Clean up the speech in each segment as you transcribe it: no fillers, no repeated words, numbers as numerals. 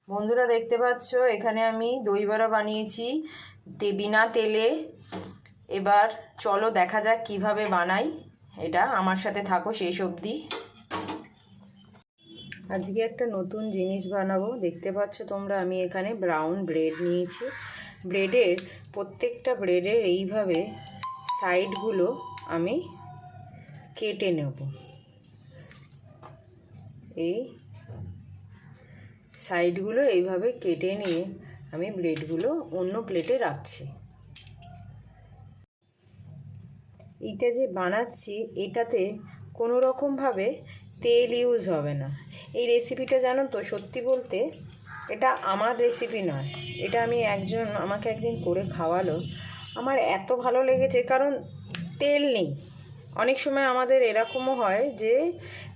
বন্ধুরা দেখতে পাচ্ছ এখানে আমি দই বড়া বানিয়েছি বিনা তেলে। এবার চলো দেখা যাক কিভাবে বানাই। এটা আমার সাথে থাকো শেষ অবধি। আজকে একটা নতুন জিনিস বানাবো। দেখতে পাচ্ছ তোমরা আমি এখানে ব্রাউন ব্রেড নিয়েছি। ব্রেডের প্রত্যেকটা ব্রেডের এইভাবে সাইডগুলো আমি কেটে নেব। এই সাইডগুলো এইভাবে কেটে নিয়ে আমি ব্রেডগুলো অন্য প্লেটে রাখছি। এইটা যে বানাচ্ছি এটাতে কোনো রকমভাবে তেল ইউজ হবে না। এই রেসিপিটা জানো তো, সত্যি বলতে এটা আমার রেসিপি নয়, এটা আমি আমাকে একদিন করে খাওয়ালো। আমার এত ভালো লেগেছে, কারণ তেল নেই। অনেক সময় আমাদের এরকমও হয় যে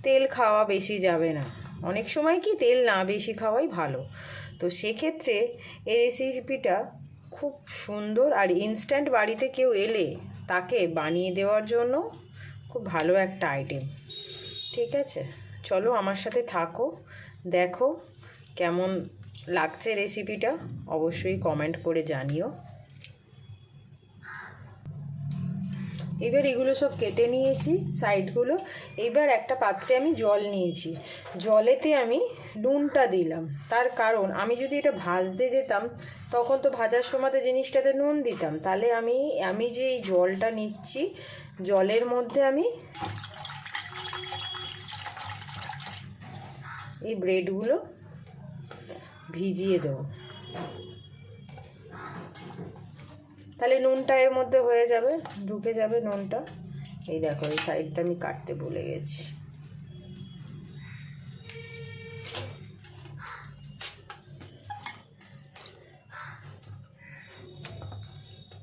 তেল খাওয়া বেশি যাবে না, অনেক সময় কি তেল না বেশি খাওয়াই ভালো। তো সেক্ষেত্রে এই রেসিপিটা খুব সুন্দর, আর ইনস্ট্যান্ট বাড়িতে কেউ এলে তাকে বানিয়ে দেওয়ার জন্য খুব ভালো একটা আইটেম। ঠিক আছে, চলো আমার সাথে থাকো, দেখো কেমন লাগছে রেসিপিটা, অবশ্যই কমেন্ট করে জানিও। এবার এগুলো সব কেটে নিয়েছি সাইডগুলো। এবার একটা পাত্রে আমি জল নিয়েছি, জলেতে আমি নুনটা দিলাম। তার কারণ আমি যদি এটা ভাজতে যেতাম তখন তো ভাজার সময়তে জিনিসটাতে নুন দিতাম, তাহলে আমি যে এই জলটা নিচ্ছি, জলের মধ্যে আমি এই ব্রেডগুলো ভিজিয়ে দেবো। তাহলে নুনটা এর মধ্যে হয়ে যাবে, ঢুকে যাবে নুনটা। এই দেখো এই সাইডটা আমি কাটতে ভুলে গেছি।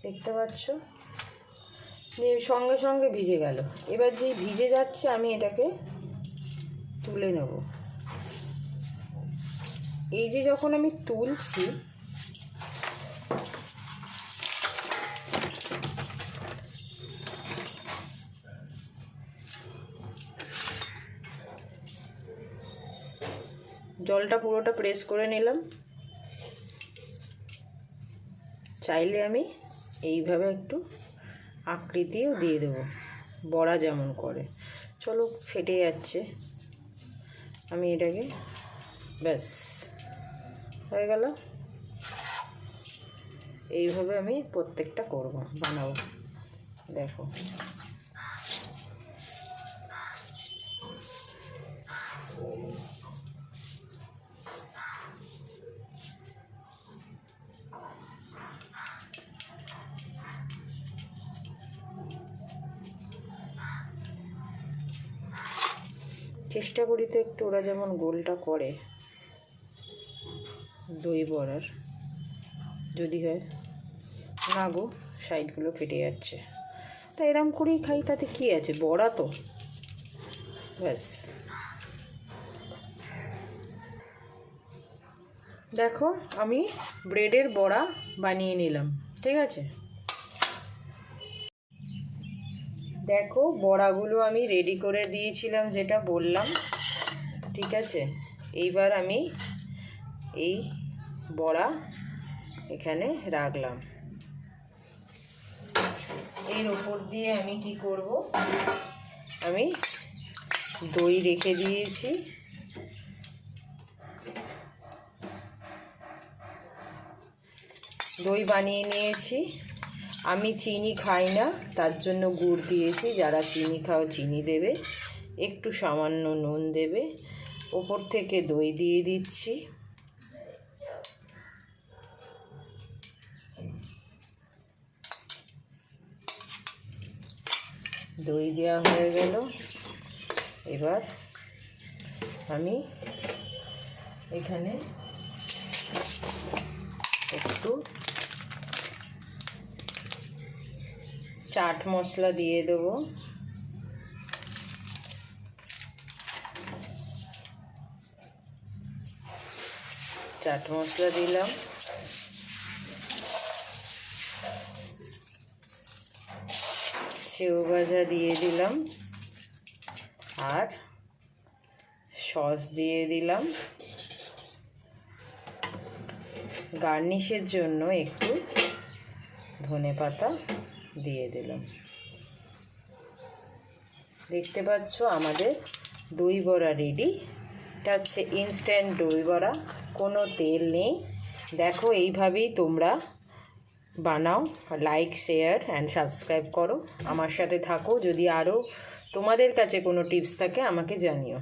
দেখতে পাচ্ছ সঙ্গে সঙ্গে ভিজে গেল। এবার যেই ভিজে যাচ্ছে আমি এটাকে তুলে নেব। এই যে যখন আমি তুলছি জলটা পুরোটা প্রেস করে নিলাম। চাইলে আমি এইভাবে একটু আকৃতিও দিয়ে দেবো, বড়া যেমন করে। চলো ফেটে যাচ্ছে, আমি এটাকে ব্যাস হয়ে গেল। এইভাবে আমি প্রত্যেকটা বানাবো। দেখো চেষ্টা করি তো একটু ওরা যেমন গোলটা করে দই বড়ার, যদি হয়। না গো, সাইডগুলো ফেটে যাচ্ছে। তা এরম করেই খাই, তাতে কী আছে, বড়া তো। ব্যাস দেখো আমি ব্রেডের বড়া বানিয়ে নিলাম। ঠিক আছে, দেখো বড়াগুলো আমি রেডি করে দিয়েছিলাম যেটা বললাম। ঠিক আছে, এইবার আমি এই বড়া এখানে রাখলাম। এর ওপর দিয়ে আমি কি করব, আমি দই রেখে দিয়েছি। দই বানিয়ে নিয়েছি। আমি চিনি খাই না, তার জন্য গুড় দিয়েছি। যারা চিনি খাও চিনি দেবে, একটু সামান্য নুন দেবে। ওপর থেকে দই দিয়ে দিচ্ছি। দই দেওয়া হয়ে গেল। এবার আমি এখানে একটু চাট মশলা দিয়ে দেবো। চাট মশলা দিলাম। সেও ভাজা দিয়ে দিলাম, আর সস দিয়ে দিলাম। গার্নিশের জন্য একটু ধনেপাতা দিয়ে দিলাম। দেখতে পাচ্ছ আমাদের দই বড়া রেডি। এটা হচ্ছে ইনস্ট্যান্ট দই বড়া, কোনো তেল নেই। দেখো এইভাবেই তোমরা বানাও। লাইক, শেয়ার অ্যান্ড সাবস্ক্রাইব করো, আমার সাথে থাকো। যদি আরও তোমাদের কাছে কোনো টিপস থাকে আমাকে জানিও।